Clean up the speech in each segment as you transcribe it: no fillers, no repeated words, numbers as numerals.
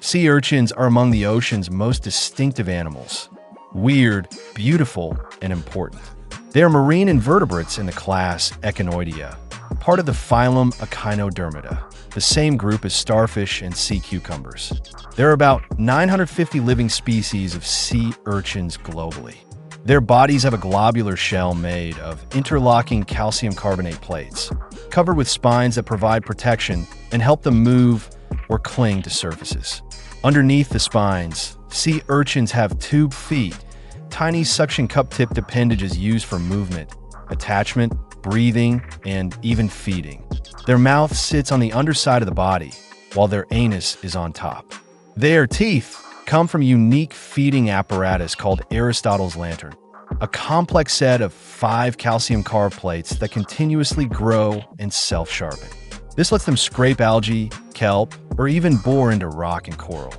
Sea urchins are among the ocean's most distinctive animals. Weird, beautiful, and important. They are marine invertebrates in the class Echinoidea, part of the phylum Echinodermata, the same group as starfish and sea cucumbers. There are about 950 living species of sea urchins globally. Their bodies have a globular shell made of interlocking calcium-carbonate plates, covered with spines that provide protection and help them move or cling to surfaces. Underneath the spines, sea urchins have tube feet, tiny suction cup-tipped appendages used for movement, attachment, breathing, and even feeding. Their mouth sits on the underside of the body, while their anus is on top. Their teeth come from a unique feeding apparatus called Aristotle's lantern, a complex set of 5 calcium carb plates that continuously grow and self-sharpen. This lets them scrape algae, kelp, or even bore into rock and coral.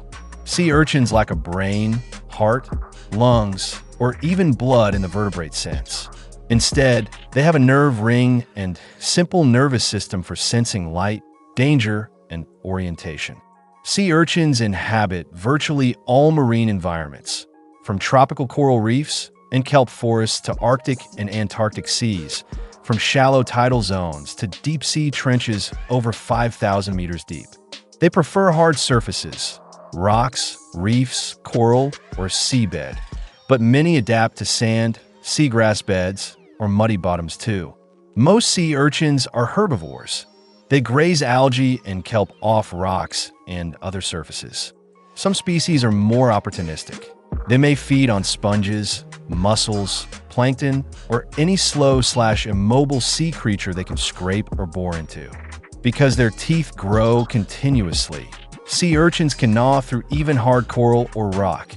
Sea urchins lack a brain, heart, lungs, or even blood in the vertebrate sense. Instead, they have a nerve ring and simple nervous system for sensing light, danger, and orientation. Sea urchins inhabit virtually all marine environments, from tropical coral reefs and kelp forests to Arctic and Antarctic seas, from shallow tidal zones to deep-sea trenches over 5,000 meters deep. They prefer hard surfaces, rocks, reefs, coral, or seabed, but many adapt to sand, seagrass beds, or muddy bottoms too. Most sea urchins are herbivores. They graze algae and kelp off rocks and other surfaces. Some species are more opportunistic. They may feed on sponges, mussels, plankton, or any slow/immobile sea creature they can scrape or bore into. Because their teeth grow continuously, sea urchins can gnaw through even hard coral or rock,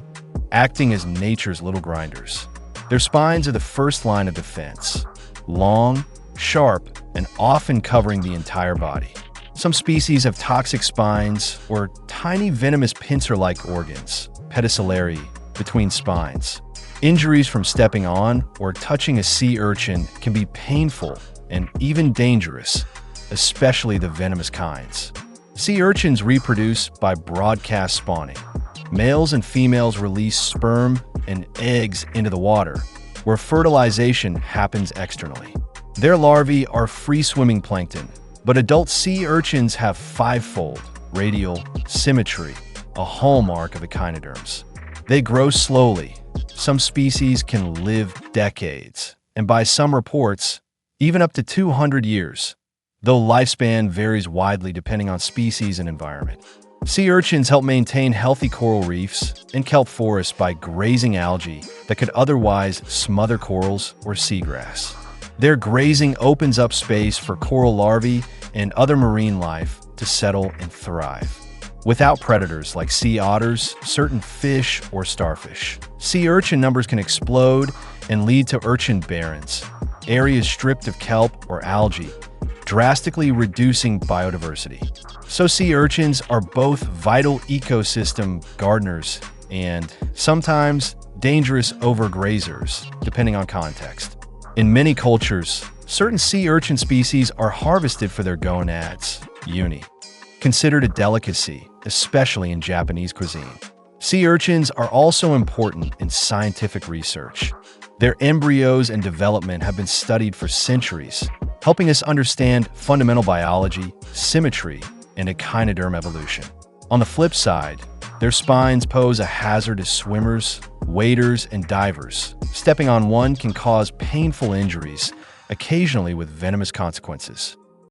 acting as nature's little grinders. Their spines are the first line of defense, long, sharp, and often covering the entire body. Some species have toxic spines or tiny venomous pincer-like organs, pedicellari, between spines. Injuries from stepping on or touching a sea urchin can be painful and even dangerous, especially the venomous kinds. Sea urchins reproduce by broadcast spawning. Males and females release sperm and eggs into the water, where fertilization happens externally. Their larvae are free-swimming plankton, but adult sea urchins have 5-fold radial symmetry, a hallmark of echinoderms. They grow slowly. Some species can live decades, and by some reports, even up to 200 years, though lifespan varies widely depending on species and environment. Sea urchins help maintain healthy coral reefs and kelp forests by grazing algae that could otherwise smother corals or seagrass. Their grazing opens up space for coral larvae and other marine life to settle and thrive. Without predators like sea otters, certain fish, or starfish, sea urchin numbers can explode and lead to urchin barrens, areas stripped of kelp or algae, drastically reducing biodiversity. So sea urchins are both vital ecosystem gardeners and sometimes dangerous overgrazers, depending on context. In many cultures, certain sea urchin species are harvested for their gonads, uni, considered a delicacy, especially in Japanese cuisine. Sea urchins are also important in scientific research. Their embryos and development have been studied for centuries, helping us understand fundamental biology, symmetry, and echinoderm evolution. On the flip side, their spines pose a hazard to swimmers, waders, and divers. Stepping on one can cause painful injuries, occasionally with venomous consequences.